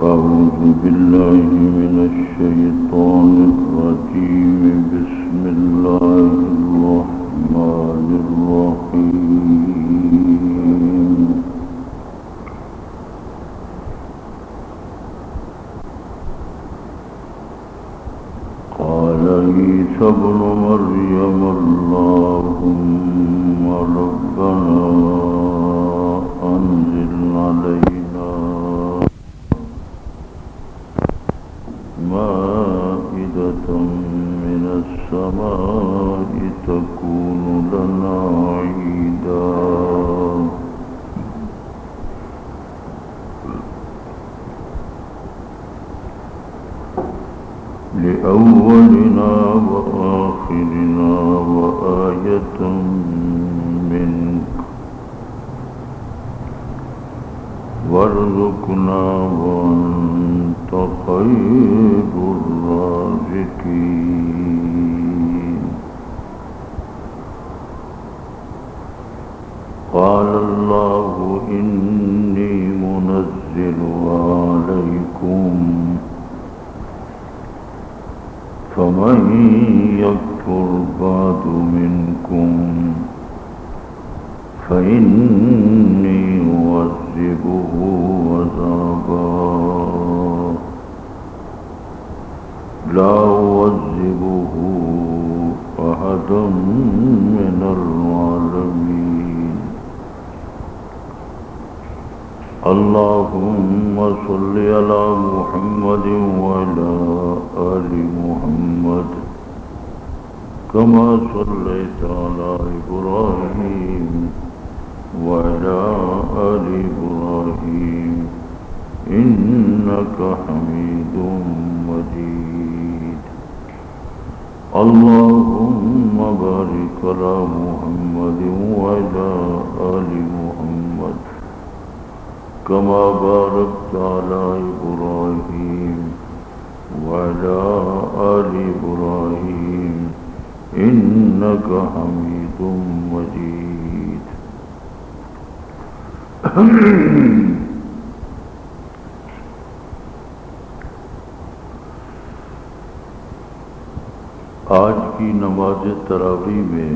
أعوذ بالله من الشيطان الرجيم بسم الله الرحمن الرحيم قال عيسى ابن مريم اللهم ربنا أنزل علينا مائدة من السماء تكون لنا عيدا لأولنا وآخرنا وآية منك وارزقنا وأنت خير الرازقين قال الله إني منزلها عليكم فمن يكفر بعد منكم فإني أعذبه عذابا لا أعذبه أحدا من العالمين اللهم صل على محمد وعلى آل محمد كما صليت على إبراهيم وعلى آل إبراهيم إنك حميد مجيد اللهم بارك على محمد وعلى آل محمد كما باركت على إبراهيم وعلى آل إبراهيم إنك حميد مجيد آج کی نماز تراویح میں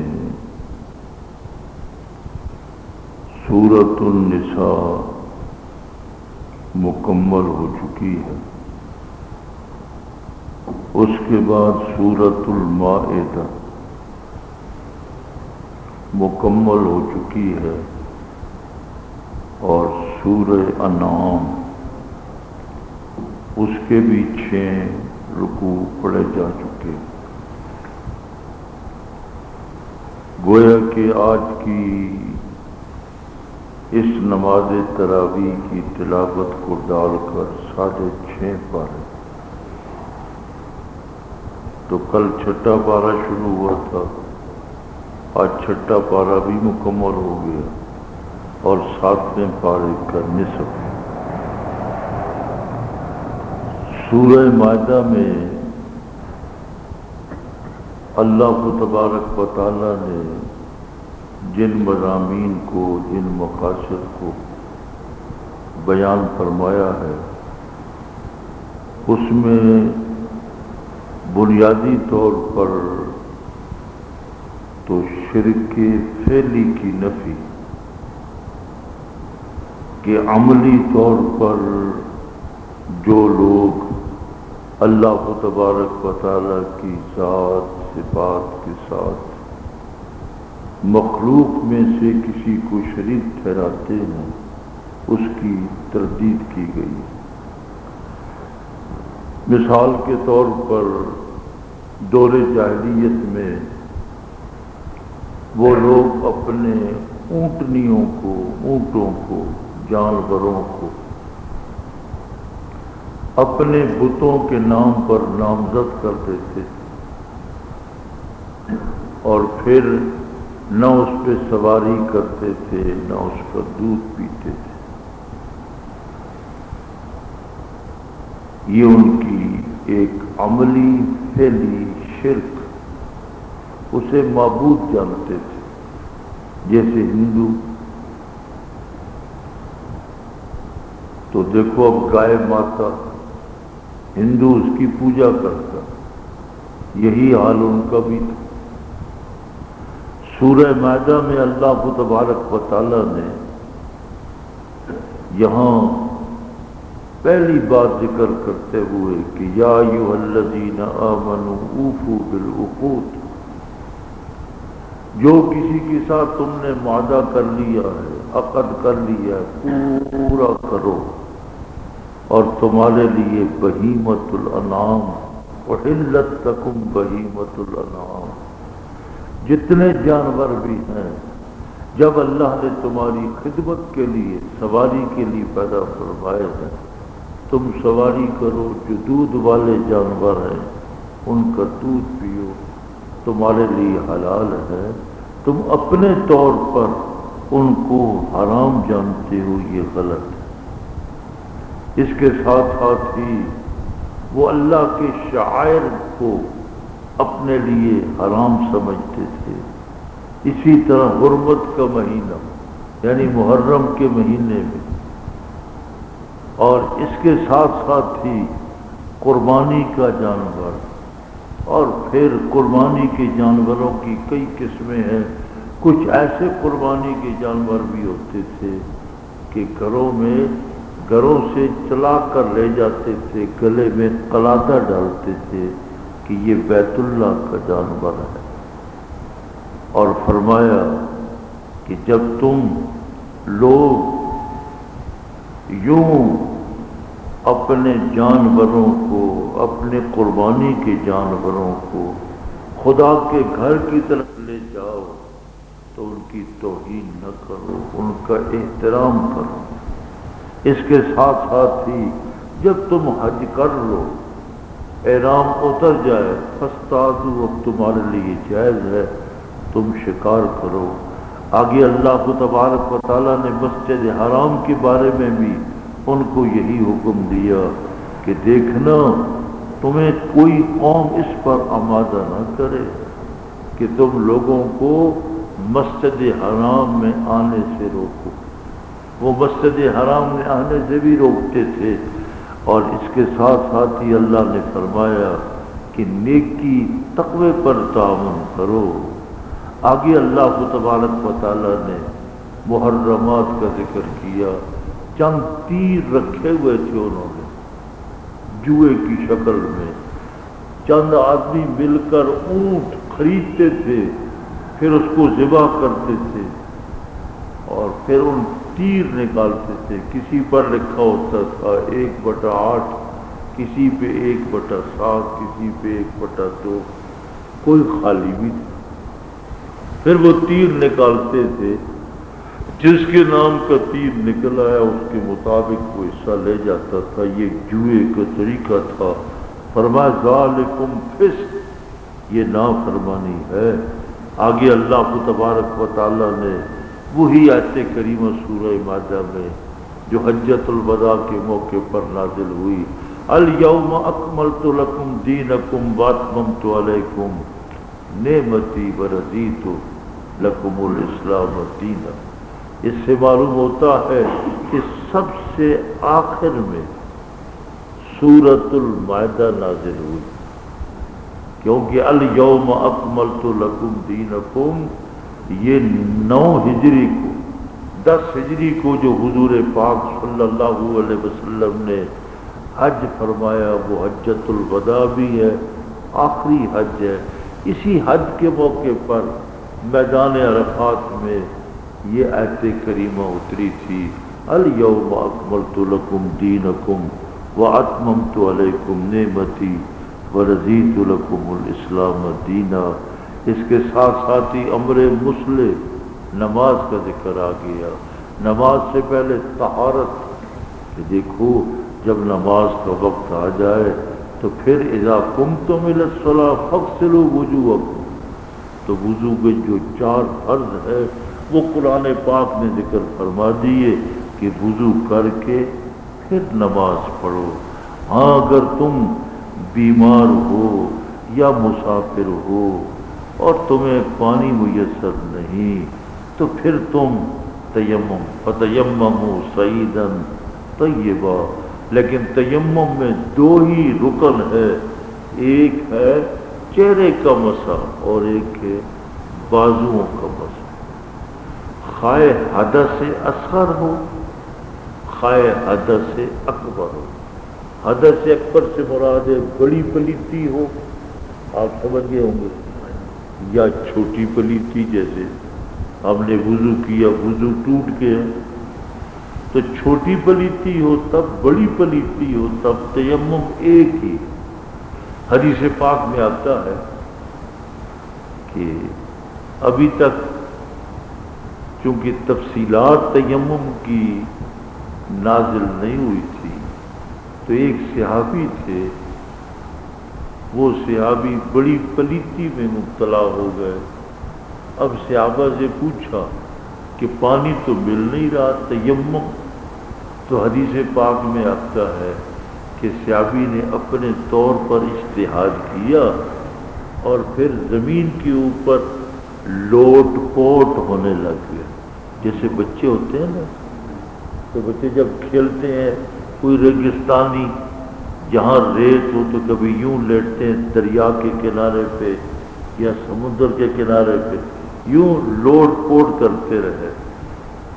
سورۃ النساء مکمل ہو چکی ہے. اس کے بعد سورۃ المائدہ مکمل ہو چکی ہے اور سورہ انعام اس کے بھی 6 رکوع پڑھے جا چکے. گویا کہ آج کی اس نماز تراویح کی تلاوت کو ڈال کر 6.5 پارے، تو کل 6 پارہ شروع ہوا تھا، آج 6 پارہ بھی مکمل ہو گیا اور 7ویں پارے کا نصف. سورہ مائدہ میں اللہ تبارک و تعالی نے جن مضامین کو، جن مقاصد کو بیان فرمایا ہے، اس میں بنیادی طور پر تو شرک فعلی کی نفی، کہ عملی طور پر جو لوگ اللہ تبارک و تعالی کی ذات صفات کے ساتھ مخلوق میں سے کسی کو شریک ٹھہراتے ہیں، اس کی تردید کی گئی. مثال کے طور پر دور جاہلیت میں وہ لوگ اپنے اونٹنیوں کو، اونٹوں کو، جانوروں کو اپنے بتوں کے نام پر نامزد کر دیتے تھے اور پھر نہ اس پہ سواری کرتے تھے، نہ اس کا دودھ پیتے تھے. یہ ان کی ایک عملی فعلی شرک، اسے معبود جانتے تھے. جیسے ہندو تو دیکھو اب گائے ماتا ہندو اس کی پوجا کرتا، یہی حال ان کا بھی تھا۔ سورہ مائدہ میں اللہ تبارک و تعالی نے یہاں پہلی بات ذکر کرتے ہوئے کہ یا ایھا الذین آمنوا اوفوا بالعقود، جو کسی کے ساتھ تم نے معاہدہ کر لیا ہے، عقد کر لیا ہے، پورا کرو۔ اور تمہارے لیے بہیمۃ الانعام احلت لکم بہیمۃ الانعام، جتنے جانور بھی ہیں جب اللہ نے تمہاری خدمت کے لیے سواری کے لیے پیدا فرمائے ہیں، تم سواری کرو۔ جو دودھ والے جانور ہیں ان کا دودھ پیو، تمہارے لیے حلال ہے، تم اپنے طور پر ان کو حرام جانتے ہو، یہ غلط ہے۔ اس کے ساتھ ساتھ ہی وہ اللہ کے شعائر کو اپنے لیے حرام سمجھتے تھے۔ اسی طرح حرمت کا مہینہ یعنی محرم کے مہینے میں، اور اس کے ساتھ ساتھ ہی قربانی کا جانور، اور پھر قربانی کے جانوروں کی کئی قسمیں ہیں۔ کچھ ایسے قربانی کے جانور بھی ہوتے تھے کہ گھروں سے چلا کر لے جاتے تھے، گلے میں قلادہ ڈالتے تھے کہ یہ بیت اللہ کا جانور ہے۔ اور فرمایا کہ جب تم لوگ یوں اپنے جانوروں کو، اپنے قربانی کے جانوروں کو خدا کے گھر کی طرف لے جاؤ تو ان کی توہین نہ کرو، ان کا احترام کرو۔ اس کے ساتھ ساتھ ہی جب تم حج کر لو، احرام اتر جائے، فاصطادوا، اب تمہارے لیے جائز ہے تم شکار کرو۔ آگے اللہ تبارک و تعالیٰ نے مسجد حرام کے بارے میں بھی ان کو یہی حکم دیا کہ دیکھنا تمہیں کوئی قوم اس پر آمادہ نہ کرے کہ تم لوگوں کو مسجد حرام میں آنے سے روکو۔ وہ مسجد حرام میں آنے سے بھی روکتے تھے۔ اور اس کے ساتھ ساتھ ہی اللہ نے فرمایا کہ نیکی تقوی پر تعاون کرو۔ آگے اللہ تبارک و تعالیٰ نے محرمات کا ذکر کیا۔ چند تیر رکھے ہوئے تھے انہوں نے جوئے کی شکل میں، چند آدمی مل کر اونٹ خریدتے تھے، پھر اس کو ذبح کرتے تھے اور پھر ان تیر نکالتے تھے۔ کسی پر لکھا ہوتا تھا 1/8، کسی پہ 1/7، کسی پہ 1/2، کوئی خالی بھی تھا۔ پھر وہ تیر نکالتے تھے، جس کے نام کا تیر نکل آیا اس کے مطابق وہ حصہ لے جاتا تھا۔ یہ جوئے کا طریقہ تھا۔ فرمایا ذالکم فسق، یہ نافرمانی ہے۔ آگے اللہ تبارک و تعالیٰ نے وہی آیت کریمہ سورہ مائدہ میں جو حجۃ الوداع کے موقع پر نازل ہوئی، الیوم اکملت لکم دینکم واتممت علیکم نعمتی ورضیت لکم الاسلام دینا۔ اس سے معلوم ہوتا ہے کہ سب سے آخر میں سورۃ المائدہ نازل ہوئی، کیونکہ الیوم اکملت لکم دینکم یہ 9 ہجری کو، 10 ہجری کو جو حضور پاک صلی اللہ علیہ وسلم نے حج فرمایا وہ حجۃ الوداع بھی ہے، آخری حج ہے۔ اسی حج کے موقع پر میدان عرفات میں یہ آیت کریمہ اتری تھی، الیوم اکملت لکم دینکم واتممت علیکم نعمتی ورضیت لکم الاسلام دینا۔ اس کے ساتھ ساتھ ہی امر مصلح نماز کا ذکر آ گیا۔ نماز سے پہلے طہارت، کہ دیکھو جب نماز کا وقت آ جائے تو پھر اذا قمتم الی الصلاۃ فاغسلوا وجوہکم، تو وضو کے جو 4 فرض ہے وہ قرآن پاک نے ذکر فرما دیے کہ وضو کر کے پھر نماز پڑھو۔ ہاں اگر تم بیمار ہو یا مسافر ہو اور تمہیں پانی میسر نہیں تو پھر تم تیمم فتیمموا صعیدا طیبہ، لیکن تیمم میں دو ہی رکن ہے، ایک ہے چہرے کا مسح اور ایک ہے بازوؤں کا مسح، خواہ حدث اصغر ہو خواہ حدث اکبر ہو۔ حدث اکبر سے مراد ہے بڑی پلیتی ہو، آپ سمجھ گئے ہوں گے، یا چھوٹی پلیتی، جیسے ہم نے وضو کیا، وضو ٹوٹ گیا، تو چھوٹی پلیتی ہو تب، بڑی پلیتی ہو تب، تیمم ایک ہی۔ حدیث پاک میں آتا ہے کہ ابھی تک چونکہ تفصیلات تیمم کی نازل نہیں ہوئی تھی، تو ایک صحابی تھے، وہ صحابی بڑی پلیتی میں مبتلا ہو گئے۔ اب صحابہ سے پوچھا کہ پانی تو مل نہیں رہا، تیمم؟ تو حدیث پاک میں آتا ہے کہ صحابی نے اپنے طور پر اجتہاد کیا اور پھر زمین کے اوپر لوٹ پوٹ ہونے لگ گئے، جیسے بچے ہوتے ہیں نا، تو بچے جب کھیلتے ہیں کوئی ریگستانی جہاں ریت ہو تو کبھی یوں لیٹتے ہیں دریا کے کنارے پہ یا سمندر کے کنارے پہ، یوں لوٹ پوٹ کرتے رہے۔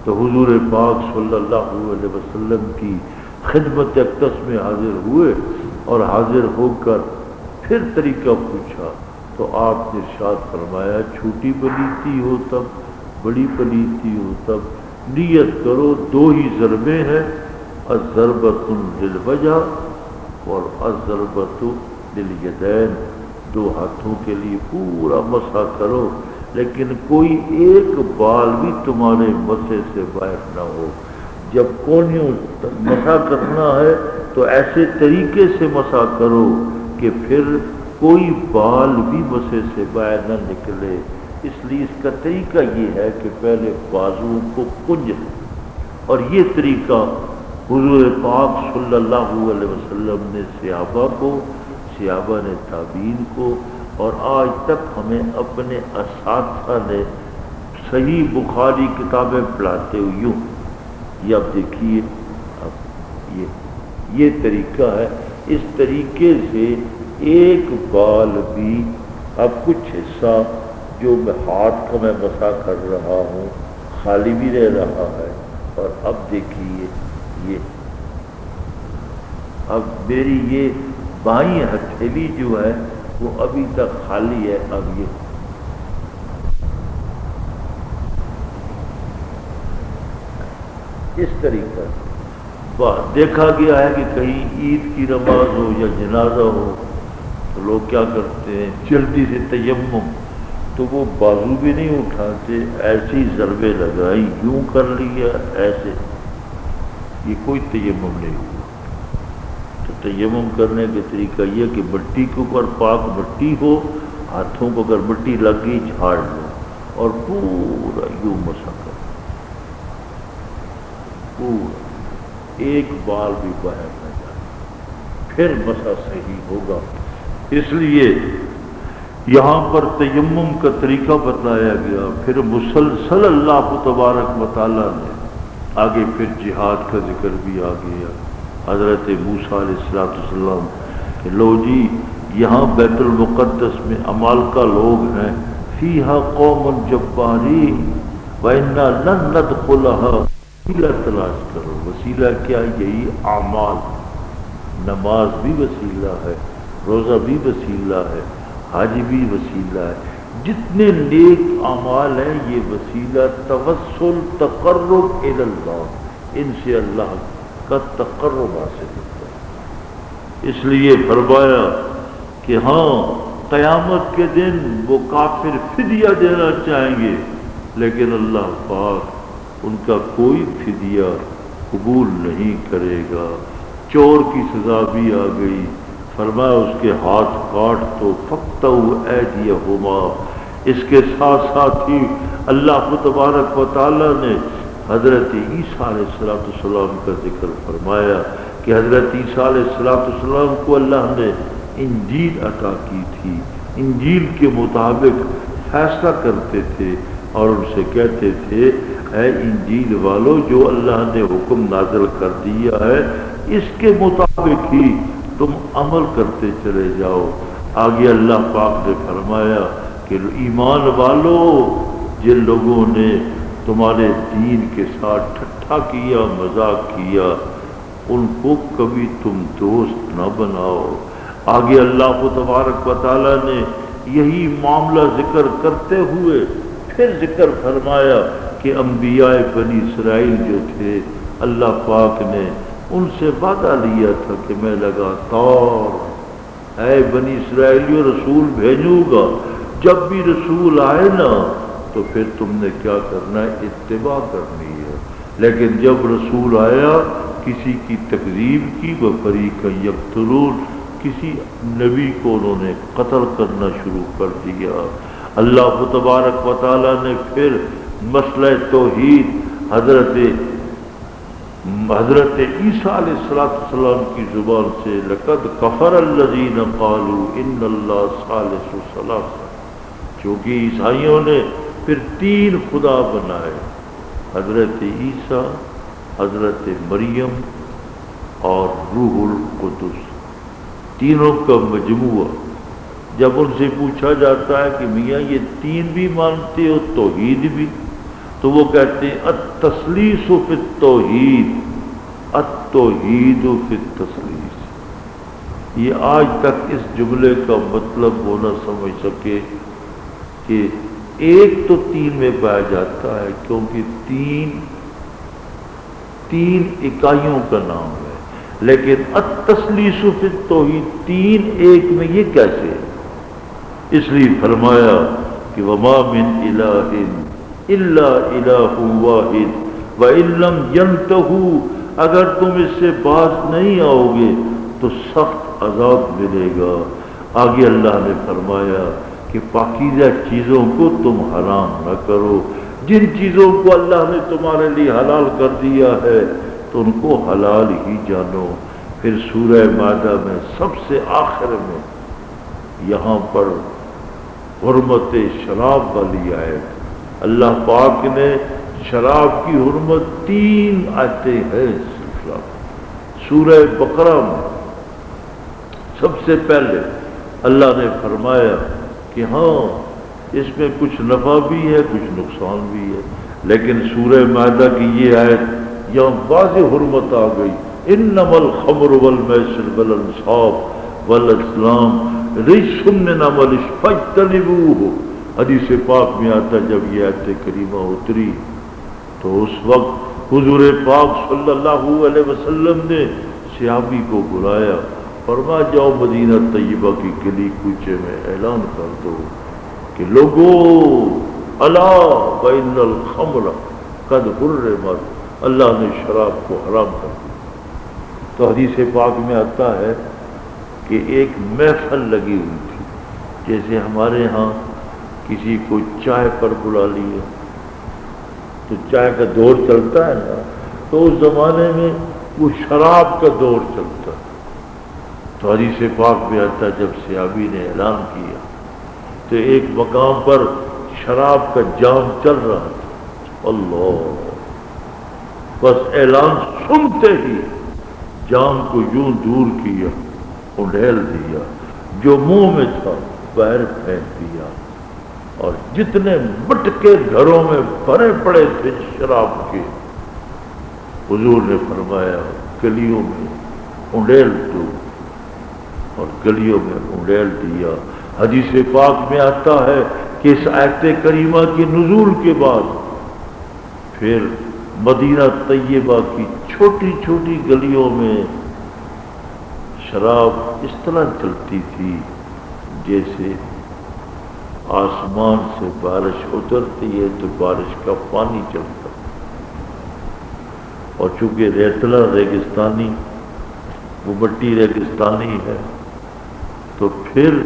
تو حضور پاک صلی اللہ علیہ وسلم کی خدمت اقدس میں حاضر ہوئے اور حاضر ہو کر پھر طریقہ پوچھا، تو آپ نے ارشاد فرمایا چھوٹی پلیتی ہو تب، بڑی پلیتی ہو تب، نیت کرو دو ہی ضربیں ہیں، الضربۃ للوجہ اور الضربۃ للیدین، دو ہاتھوں کے لیے پورا مسح کرو، لیکن کوئی ایک بال بھی تمہارے مسح سے باہر نہ ہو۔ جب کونیوں مسح کرنا ہے تو ایسے طریقے سے مسح کرو کہ پھر کوئی بال بھی مسح سے باہر نہ نکلے۔ اس لیے اس کا طریقہ یہ ہے کہ پہلے بازوؤں کو کنج، اور یہ طریقہ حضور پاک صلی اللہ علیہ وسلم نے صحابہ نے تابعین کو، اور آج تک ہمیں اپنے اساتذہ نے صحیح بخاری کتابیں پڑھاتے ہوئے یوں، یہ اب دیکھیے، اب یہ طریقہ ہے، اس طریقے سے ایک بال بھی، اب کچھ حصہ جو میں ہاتھ کا میں مسح کر رہا ہوں خالی بھی رہ رہا ہے، اور اب دیکھیے یہ، اب میری یہ بائیں ہتھیلی جو ہے وہ ابھی تک خالی ہے، اب یہ اس طریقہ سے دیکھا گیا ہے کہ کہیں عید کی نماز ہو یا جنازہ ہو تو لوگ کیا کرتے ہیں، جلدی سے تیمم، تو وہ بازو بھی نہیں اٹھاتے، ایسی ضربے لگائی، یوں کر لیا ایسے، یہ کوئی تیمم نہیں ہوا۔ تو تیمم کرنے کا طریقہ یہ کہ مٹی کے اوپر پاک مٹی ہو، ہاتھوں کو اگر مٹی لگ گئی جھاڑ لو اور پورا یوں مسح کرو، پورا ایک بال بھی باہر نہ جائے، پھر مسح صحیح ہوگا۔ اس لیے یہاں پر تیمم کا طریقہ بتایا گیا، پھر مسلسل اللہ تبارک و تعالیٰ نے آگے پھر جہاد کا ذکر بھی آ گیا۔ حضرت موسیٰ علیہ السلام کہ لو جی یہاں بیت المقدس میں عمالقہ لوگ ہیں، فیہا قوم جبارین وَإِنَّا لَن نَدْخُلَهَا، وسیلہ تلاش کرو۔ وسیلہ کیا؟ یہی اعمال، نماز بھی وسیلہ ہے، روزہ بھی وسیلہ ہے، حج بھی وسیلہ ہے، جتنے نیک اعمال ہیں یہ وسیلہ توسل تقرب الی اللہ، ان سے اللہ کا تقرب حاصل ہوتا ہے۔ اس لیے فرمایا کہ ہاں قیامت کے دن وہ کافر فدیہ دینا چاہیں گے، لیکن اللہ پاک ان کا کوئی فدیہ قبول نہیں کرے گا۔ چور کی سزا بھی آ گئی، فرمایا اس کے ہاتھ کاٹ تو فَقْطَعُوا أَيْدِيَهُمَا۔ اس کے ساتھ ساتھ ہی اللہ تبارک و تعالیٰ نے حضرت عیسیٰ علیہ السلام کا ذکر فرمایا کہ حضرت عیسیٰ علیہ السلام کو اللہ نے انجیل عطا کی تھی، انجیل کے مطابق فیصلہ کرتے تھے، اور ان سے کہتے تھے اے انجیل والو، جو اللہ نے حکم نازل کر دیا ہے اس کے مطابق ہی تم عمل کرتے چلے جاؤ۔ آگے اللہ پاک نے فرمایا کہ ایمان والو، جن لوگوں نے تمہارے دین کے ساتھ ٹھٹھا کیا، مذاق کیا، ان کو کبھی تم دوست نہ بناؤ۔ آگے اللہ کو تبارک و تعالیٰ نے یہی معاملہ ذکر کرتے ہوئے پھر ذکر فرمایا کہ انبیاء بنی اسرائیل جو تھے، اللہ پاک نے ان سے وعدہ لیا تھا کہ میں لگاتار اے بنی اسرائیلیوں رسول بھیجوں گا، جب بھی رسول آئے نا تو پھر تم نے کیا کرنا ہے؟ اتباع کرنی ہے۔ لیکن جب رسول آیا کسی کی تکذیب کی، وَفَرِيقًا يَقْتُلُونَ، کسی نبی کو انہوں نے قتل کرنا شروع کر دیا۔ اللہ تبارک و تعالیٰ نے پھر مسئلہ توحید حضرت عیسیٰ علیہ السلام کی زبان سے لقد کفر الذین قالوا ان اللہ ثالث ثلاثہ، چونکہ عیسائیوں نے پھر 3 خدا بنائے، حضرت عیسیٰ، حضرت مریم اور روح القدس، تینوں کا مجموعہ۔ جب ان سے پوچھا جاتا ہے کہ میاں یہ 3 بھی مانتے ہو، توحید بھی، تو وہ کہتے ہیں التثلیث فی التوحید، التوحید فی التثلیث۔ یہ آج تک اس جملے کا مطلب وہ نہ سمجھ سکے کہ ایک تو 3 میں پایا جاتا ہے، کیونکہ 3 اکائیوں کا نام ہے، لیکن التثلیث فی التوحید 3 ایک میں یہ کیسے ہے؟ اس لیے فرمایا کہ وما من الہ الا الہ واحد وان لم ينتہوا، اگر تم اس سے باز نہیں آؤ گے تو سخت عذاب ملے گا۔ آگے اللہ نے فرمایا کہ پاکیزہ چیزوں کو تم حرام نہ کرو، جن چیزوں کو اللہ نے تمہارے لیے حلال کر دیا ہے تو ان کو حلال ہی جانو۔ پھر سورہ مائدہ میں سب سے آخر میں یہاں پر حرمت شراب والی آیت، اللہ پاک نے شراب کی حرمت 3 آیتیں ہیں سورہ بقرہ میں۔ سب سے پہلے اللہ نے فرمایا کہ ہاں اس میں کچھ نفع بھی ہے کچھ نقصان بھی ہے، لیکن سورہ مائدہ کی یہ آیت یہاں واضح حرمت آ گئی، انما الخمر والمیسر والانصاب والازلام رجس من عمل فاجتنبوہ۔ حدیث پاک میں آتا جب یہ آیت کریمہ اتری تو اس وقت حضور پاک صلی اللہ علیہ وسلم نے صحابی کو بلایا، فرمایا جاؤ مدینہ طیبہ کی گلی کوچے میں اعلان کر دو کہ لوگو الا وان الخمر قد حرمت، اللہ نے شراب کو حرام کر دیا۔ تو حدیث پاک میں آتا ہے کہ ایک محفل لگی ہوئی تھی، جیسے ہمارے ہاں کسی کو چائے پر بلا لیا تو چائے کا دور چلتا ہے نا، تو اس زمانے میں وہ شراب کا دور چلتا ہے۔ تو حدیث پاک میں آتا ہے جب صحابی نے اعلان کیا تو ایک مقام پر شراب کا جام چل رہا تھا، اللہ، بس اعلان سنتے ہی جام کو یوں دور کیا، انڈھیل دیا، جو منہ میں تھا باہر پھینک دیا، اور جتنے مٹکے گھروں میں بھرے پڑے تھے شراب کے، حضور نے فرمایا گلیوں میں انڈیل دو، اور گلیوں میں انڈیل دیا۔ حدیث پاک میں آتا ہے کہ اس آیت کریمہ کے نزول کے بعد پھر مدینہ طیبہ کی چھوٹی چھوٹی گلیوں میں شراب اس طرح چلتی تھی جیسے آسمان سے بارش اترتی ہے تو بارش کا پانی چلتا، اور چونکہ ریتلا ریگستانی، وہ مٹی ریگستانی ہے، تو پھر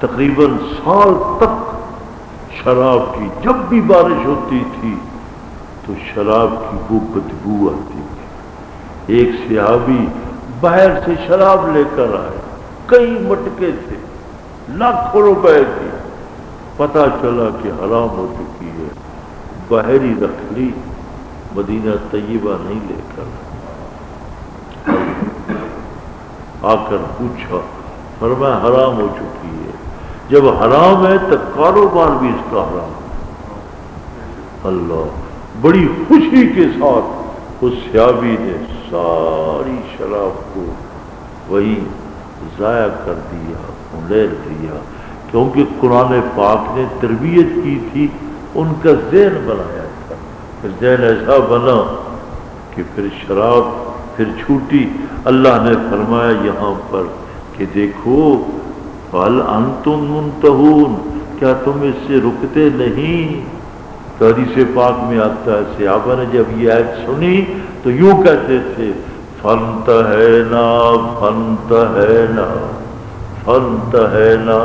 تقریباً سال تک شراب کی جب بھی بارش ہوتی تھی تو شراب کی وہ بدبو آتی تھی۔ ایک صحابی باہر سے شراب لے کر آئے، کئی مٹکے تھے، لاکھوں روپے کی، پتہ چلا کہ حرام ہو چکی ہے، بحری رکھ لی، مدینہ طیبہ نہیں لے کر آ کر پوچھا، فرمایا حرام ہو چکی ہے۔ جب حرام ہے تو کاروبار بھی اس کا حرام ہے۔ اللہ، بڑی خوشی کے ساتھ اس صحابی نے ساری شراب کو وہی ضائع کر دیا، اڑیل دیا، کیونکہ قرآن پاک نے تربیت کی تھی، ان کا ذہن بنایا تھا، پھر ذہن ایسا بنا کہ پھر شراب پھر چھوٹی۔ اللہ نے فرمایا یہاں پر کہ دیکھو فَهَلْ أَنْتُمْ مُنْتَهُونَ، کیا تم اس سے رکتے نہیں؟ تو حدیث پاک میں آتا ہے صحابہ نے جب یہ آیت سنی تو یوں کہتے تھے فَانْتَهَيْنَا فَانْتَهَيْنَا فَانْتَهَيْنَا،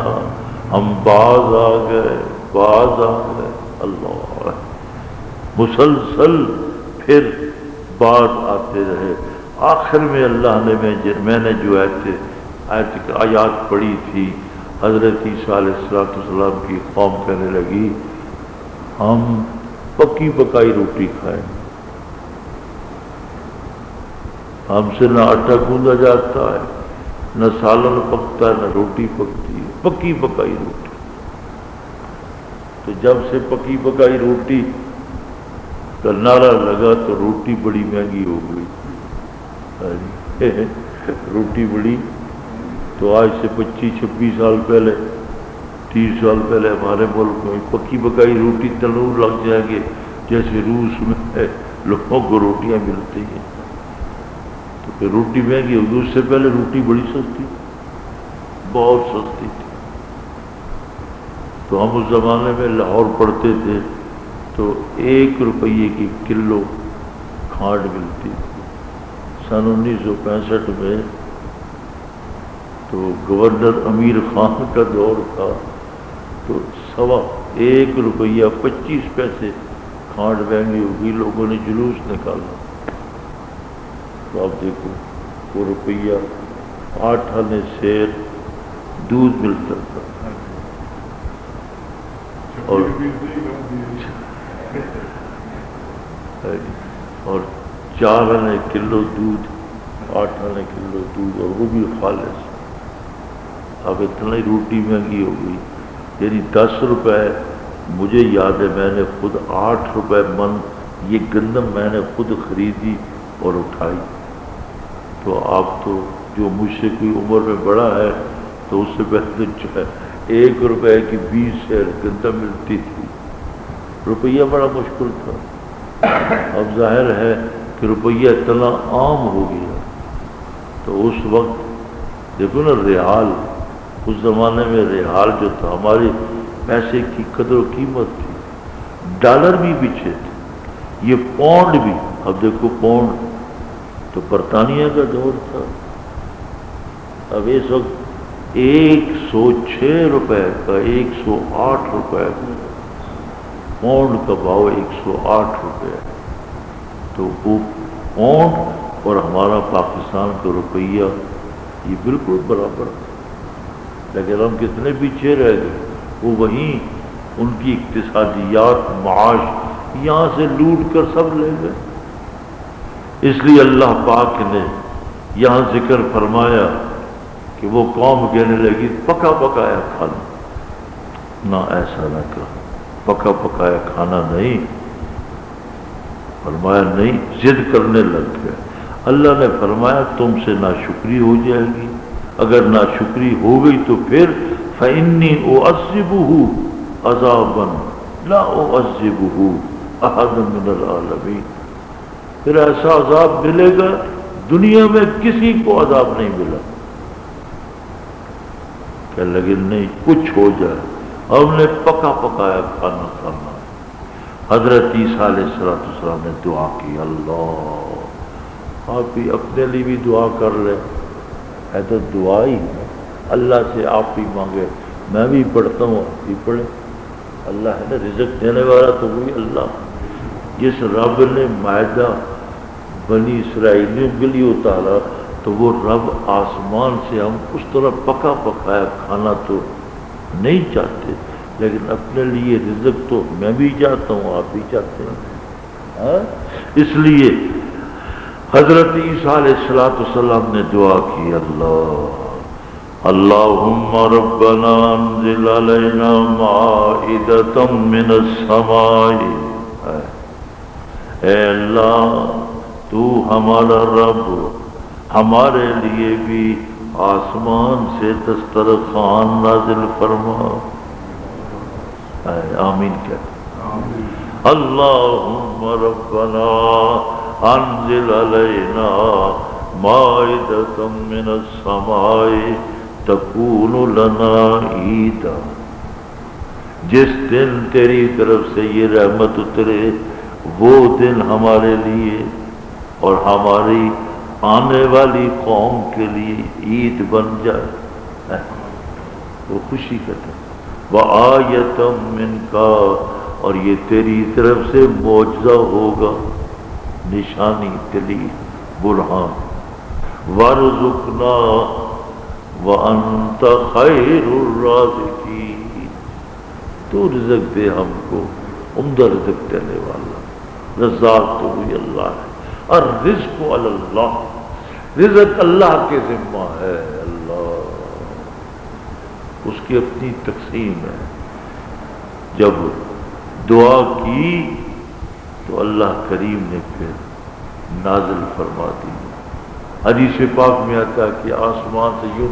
ہم باز آ گئے، باز آ گئے۔ اللہ، مسلسل پھر باز آتے رہے۔ آخر میں اللہ نے میں نے جو آیات پڑھی تھی، حضرت عیسیٰ علیہ السلام کی قوم کہنے لگی ہم پکی پکائی روٹی کھائیں، ہم سے نہ آٹا گوندا جاتا ہے، نہ سالن پکتا ہے، نہ روٹی پکتی ہے، پکی پکائی روٹی۔ تو جب سے پکی پکائی روٹی کا نعرہ لگا تو روٹی بڑی مہنگی ہو گئی۔ روٹی بڑی، تو آج سے 25-26 سال پہلے، 30 سال پہلے ہمارے ملک میں پکی پکائی روٹی تنور لگ جائیں گے جیسے روس میں لوگوں کو روٹیاں ملتی ہیں، تو پھر روٹی مہنگی ہوگی۔ اس سے پہلے روٹی بڑی سستی، بہت سستی تھی۔ تو ہم اس زمانے میں لاہور پڑھتے تھے تو 1 روپیے کی کلو کھانڈ ملتی تھی۔ سن 1965 میں تو گورنر امیر خان کا دور تھا، تو 1 روپیہ 25 پیسے کھانڈ مہنگی ہوگی، لوگوں نے جلوس نکالا۔ تو آپ دیکھو وہ روپیہ 8 آنے سیر دودھ ملتا تھا، اور 4 آنے کلو دودھ، 8 آنے کلو دودھ، اور وہ بھی خالص۔ اب اتنا ہی روٹی مہنگی ہو گئی، یعنی 10 روپے، مجھے یاد ہے میں نے خود 8 روپے من یہ گندم میں نے خود خریدی اور اٹھائی۔ تو آپ تو جو مجھ سے کوئی عمر میں بڑا ہے تو اس سے پہلے جو ہے 1 روپے کی 20 سیر گندم ملتی تھی، روپیہ بڑا مشکل تھا۔ اب ظاہر ہے کہ روپیہ اتنا عام ہو گیا۔ تو اس وقت دیکھو نا ریال، اس زمانے میں ریال جو تھا، ہمارے پیسے کی قدر و قیمت تھی، ڈالر بھی پیچھے تھے، یہ پاؤنڈ بھی۔ اب دیکھو پاؤنڈ تو برطانیہ کا دور تھا، اب اس وقت 106 روپے کا، 108 روپے کا پاؤنڈ کا بھاؤ، 108 روپے۔ تو وہ پاؤنڈ اور ہمارا پاکستان کا روپیہ یہ بالکل برابر ہے، لیکن ہم کتنے پیچھے رہ گئے۔ وہ وہیں ان کی اقتصادیات، معاش یہاں سے لوٹ کر سب لے گئے۔ اس لیے اللہ پاک نے یہاں ذکر فرمایا کہ وہ قوم کہنے لگی پکا پکایا کھانا، نہ ایسا نہ کہا، پکا پکایا کھانا نہیں، فرمایا نہیں، ضد کرنے لگ گئے۔ اللہ نے فرمایا تم سے ناشکری ہو جائے گی، اگر ناشکری ہو گئی تو پھر فَإِنِّي أُعَذِّبُهُ عَذَابًا لَا أُعَذِّبُهُ أَحَدًا مِنَ الْعَالَمِينَ، پھر ایسا عذاب ملے گا دنیا میں کسی کو عذاب نہیں ملا۔ کہ لیکن نہیں، کچھ ہو جائے، ہم نے پکا پکایا کھانا کھانا۔ حضرت عیسیٰ علیہ السلام نے دعا کی، اللہ آپ بھی اپنے لیے بھی دعا کر لیں، ہے تو دعا ہی ہے، اللہ سے آپ بھی مانگے، میں بھی پڑھتا ہوں آپ بھی پڑھیں، اللہ ہے نا رزق دینے والا تو وہی اللہ۔ جس رب نے معدہ بنی اسرائیلیوں کے لیے اتارا تو وہ رب آسمان سے ہم اس طرح پکا پکایا کھانا تو نہیں چاہتے، لیکن اپنے لیے رزق تو میں بھی چاہتا ہوں، آپ بھی چاہتے ہیں۔ اس لیے حضرت عیسیٰ علیہ السلام نے دعا کی، اللہم ربنا انزل علینا مائدۃ من السماء، اے اللہ تو ہمارا رب ہمارے لیے بھی آسمان سے دسترخوان نازل فرما۔ آمین کہتے، اللہم ربنا انزل علینا مائدۃ من السماء تکون لنا عیدا، جس دن تیری طرف سے یہ رحمت اترے وہ دن ہمارے لیے اور ہماری آنے والی قوم کے لیے عید بن جائے، وہ خوشی کا دن۔ وآیۃ منک، اور یہ تیری طرف سے معجزہ ہوگا، نشانی، دلیل، برہان۔ وارزقنا وانت خیر الرازقین، تو رزق دے ہم کو، عمدہ رزق دینے والا، رزاق تو وہی اللہ ہے۔ الرزق علی اللہ، رزق اللہ کے ذمہ ہے، اللہ اس کی اپنی تقسیم ہے۔ جب دعا کی تو اللہ کریم نے پھر نازل فرما دی۔ حدیث پاک میں آتا ہے کہ آسمان سے یوں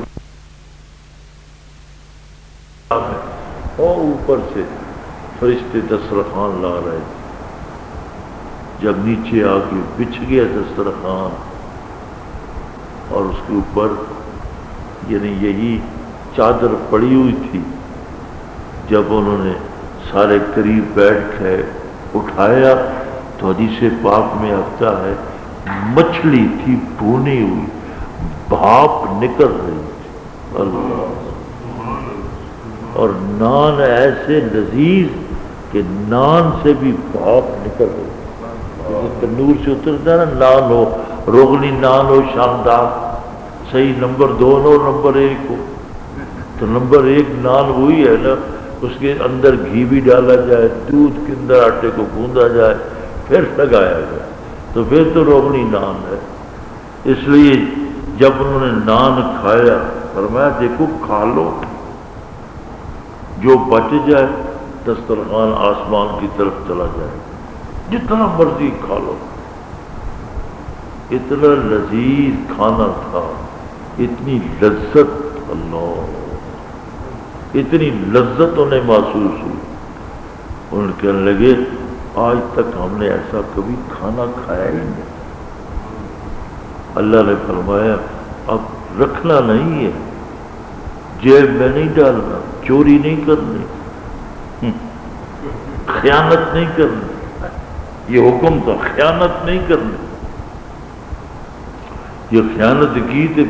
اور اوپر سے فرشتے دسترخوان لا رہے تھے، جب نیچے آ کے بچھ گیا دسترخوان اور اس کے اوپر یعنی یہی چادر پڑی ہوئی تھی، جب انہوں نے سارے قریب بیٹھ کے اٹھایا تو حدیث پاک میں آتا ہے مچھلی تھی بھونی ہوئی، بھاپ نکل رہی تھی، اللہ، اور نان ایسے لذیذ کہ نان سے بھی بھاپ نکل رہی تھی، تندور سے اترتا ہے نا، نان ہو، روغنی نان ہو شاندار، صحیح نمبر 2 ہو نمبر 1 ہو، تو نمبر 1 نان وہی ہے نا، اس کے اندر گھی بھی ڈالا جائے، دودھ کے اندر آٹے کو گوندا جائے، پھر لگایا جائے، تو پھر تو روغنی نان ہے۔ اس لیے جب انہوں نے نان کھایا فرمایا دیکھو کھا لو، جو بچ جائے دسترخوان آسمان کی طرف چلا جائے، جتنا مرضی کھا لو۔ اتنا لذیذ کھانا تھا، اتنی لذت، اللہ، اتنی لذت انہیں محسوس ہوئی۔ انہوں کہنے لگے آج تک ہم نے ایسا کبھی کھانا کھایا ہی نہیں۔ اللہ نے فرمایا اب رکھنا نہیں ہے، جیب میں نہیں ڈالنا، چوری نہیں کرنی، خیانت نہیں کرنی، یہ حکم تھا، خیانت نہیں کرنی۔ یہ خیانت کی تھی،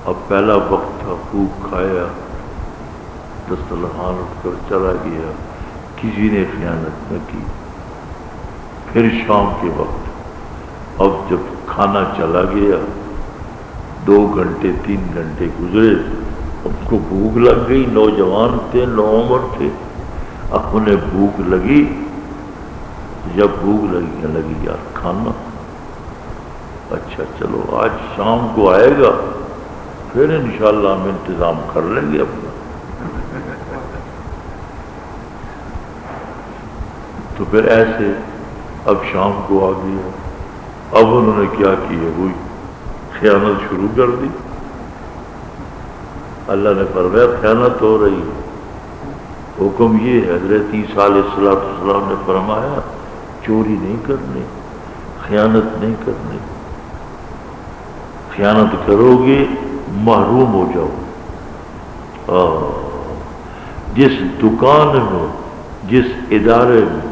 اب پہلا وقت تھا، خوب کھایا، دسترخوان اٹھ کر چلا گیا، کسی نے خیانت نہ کی۔ پھر شام کے وقت، اب جب کھانا چلا گیا، 2 گھنٹے 3 گھنٹے گزرے، ان کو بھوک لگ گئی، نوجوان تھے، نوعمر تھے، اب انہیں بھوک لگی، جب بھوک لگی یار کھانا، اچھا چلو آج شام کو آئے گا پھر انشاءاللہ ہم انتظام کر لیں گے اپنا۔ تو پھر ایسے اب شام کو آ گیا، اب انہوں نے کیا کیا، وہی خیانت شروع کر دی۔ اللہ نے فرمایا خیانت ہو رہی ہے، حکم یہ ہے، حضرت عیسیٰ علیہ السلام نے فرمایا چوری نہیں کرنی، خیانت نہیں کرنی، خیانت کرو گے محروم ہو جاؤ۔ جس دکان میں، جس ادارے میں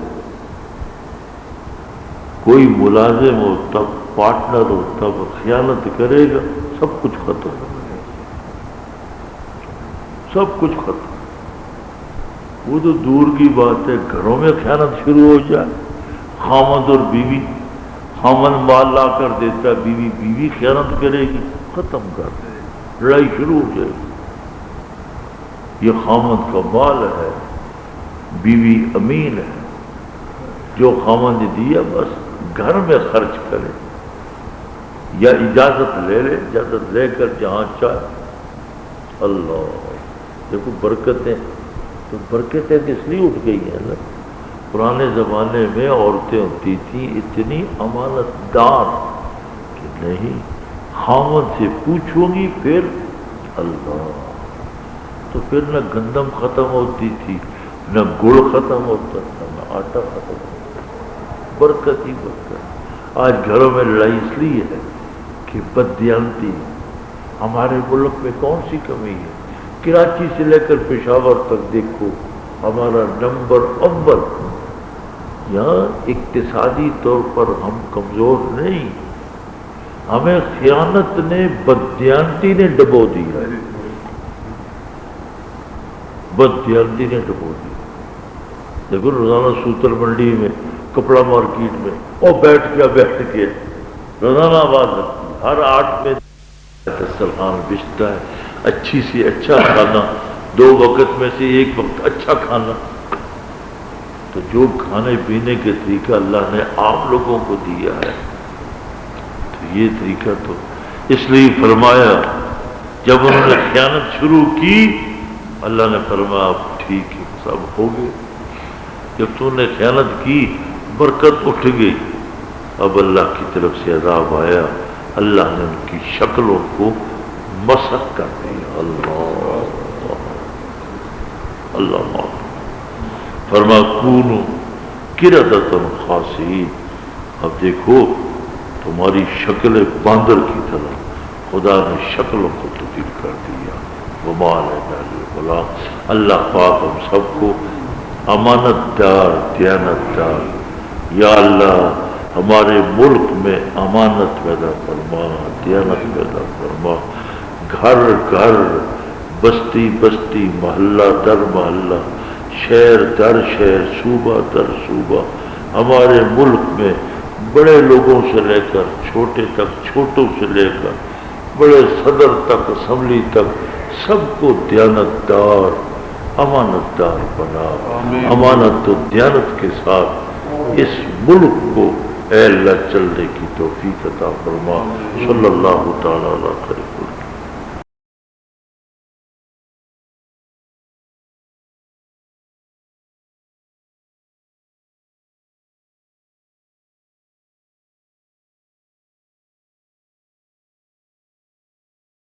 کوئی ملازم ہو، تب پارٹنر ہو، تب خیانت کرے گا، سب کچھ ختم، سب کچھ ختم۔ وہ تو دور کی بات ہے، گھروں میں خیانت شروع ہو جائے، خامد اور بیوی، خامد مال لا کر دیتا ہے، بیوی خیانت کرے گی، ختم کر دے، لڑائی شروع ہو جائے گی۔ یہ خامد کا مال ہے، بیوی امین ہے، جو خامد نے دیا بس گھر میں خرچ کرے یا اجازت لے لے، اجازت لے کر جہاں چاہے۔ اللہ دیکھو برکتیں، تو برکتیں کس لیے اٹھ گئی ہیں نا؟ پرانے زمانے میں عورتیں ہوتی تھیں اتنی امانت دار کہ نہیں، خامد سے پوچھوں گی پھر اللہ، تو پھر نہ گندم ختم ہوتی تھی، نہ گڑ ختم ہوتا تھا، نہ آٹا ختم ہوتا تھا، برکت ہی برکت۔ آج گھروں میں لڑائی اس لیے ہے کہ بددیانتی۔ ہمارے ملک میں کون سی کمی ہے؟ کراچی سے لے کر پشاور تک دیکھو، ہمارا نمبر اول۔ یہاں اقتصادی طور پر ہم کمزور نہیں، ہمیں خیانت نے، بددیانتی نے ڈبو دیا ہے، بددیانتی نے ڈبو دیا۔ دیکھو روزانہ سوتر منڈی میں، کپڑا مارکیٹ میں، اور بیٹھ کے روزانہ آواز لگتی ہے، ہر 8 میں دسترخوان بچتا ہے، اچھی سی اچھا کھانا، 2 وقت میں سے 1 وقت اچھا کھانا۔ تو جو کھانے پینے کے طریقہ اللہ نے آپ لوگوں کو دیا ہے، تو یہ طریقہ تو اس لیے فرمایا، جب انہوں نے خیانت شروع کی اللہ نے فرمایا اب ٹھیک ہے سب ہو گئے۔ جب تو نے خیانت کی برکت اٹھ گئی، اب اللہ کی طرف سے عذاب آیا، اللہ نے ان کی شکلوں کو مسخ کر دیا۔ اللہ اللہ فرما کونو قردۃ خاسئین، اب دیکھو تمہاری شکل باندر کی طرح خدا نے شکلوں کو تبدیل کر دیا۔ وما علینا الا البلاغ، اللہ پاک ہم سب کو امانت دار، دیانت دار، یا اللہ ہمارے ملک میں امانت پیدا فرما، دیانت پیدا فرما، گھر گھر، بستی بستی، محلہ در محلہ، شہر در شہر، صوبہ در صوبہ، ہمارے ملک میں بڑے لوگوں سے لے کر چھوٹے تک، چھوٹوں سے لے کر بڑے صدر تک، اسمبلی تک، سب کو دیانت دار، امانت دار بنا۔ امانت و دیانت کے ساتھ اس ملک کو اے اللہ چلنے کی توفیق عطا فرما۔ صلی اللہ تعالی علیہ وسلم۔